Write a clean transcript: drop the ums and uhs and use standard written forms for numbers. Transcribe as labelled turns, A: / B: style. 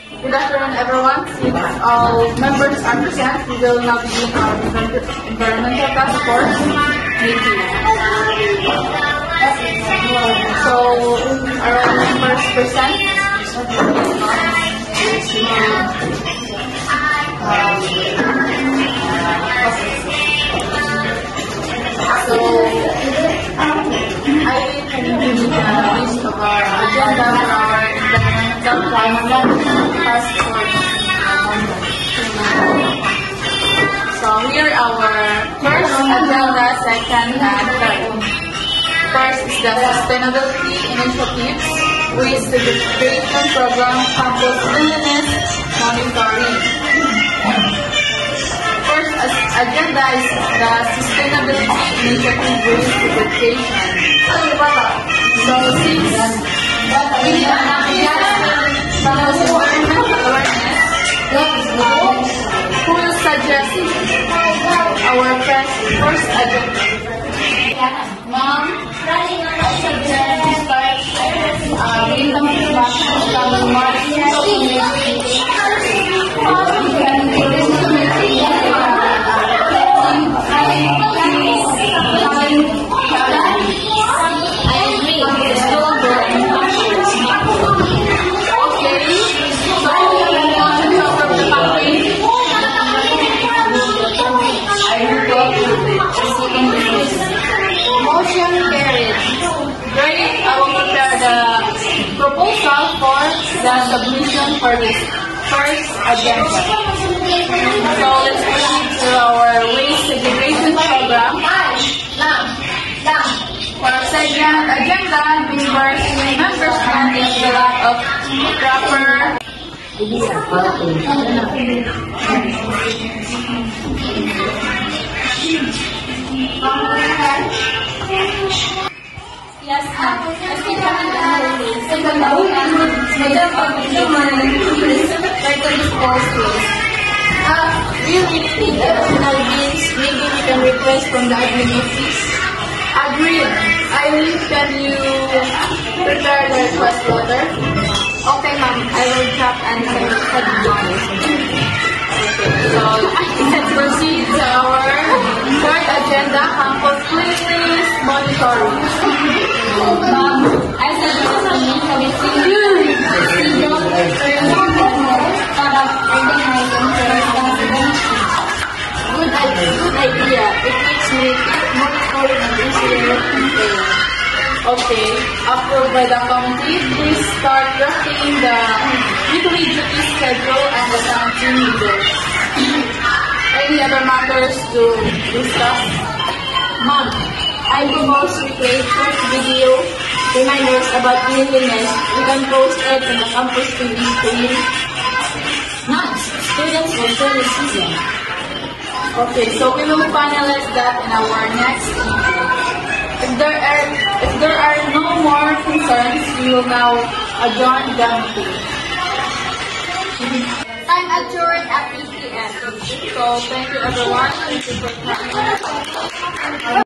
A: Good afternoon, everyone. Since all members are present, we will now begin our environmental task force meeting. So, are all members present? So, I can give you the list of our agenda for our environmental task force. So, here our first agenda, second, and third. First is the sustainability initiatives, waste segregation program, campus cleanliness monitoring. First agenda is the sustainability initiative waste segregation. So since we promote environmental awareness, who will suggest our first agenda? Mom, I suggest we start from March motion carried. Great, I will prepare the proposal for the submission for this first agenda. So let's proceed to our waste segregation program. For second agenda, members is the lack of proper yes, we really need additional bins. Maybe we can request from the admin office. Agreed. Eileen, can you prepare the request letter? Okay, ma'am. I will drop and send it to the Okay, so let's proceed to our third agenda, campus cleanliness monitoring. I said good idea. It makes me monitoring and easier. Okay, approved by the committee. Please start drafting the weekly duty schedule and the team leaders. Any other matters to discuss? Ma'am, I propose we create short video reminders about cleanliness. We can post it in the campus TV screen.
B: Nice. Students will show the season.
A: Okay, so we will finalize that in our next meeting. If there are no more concerns, we will now adjourn the meeting. Time adjourned at 8 p.m. So thank you everyone. Thank you for coming.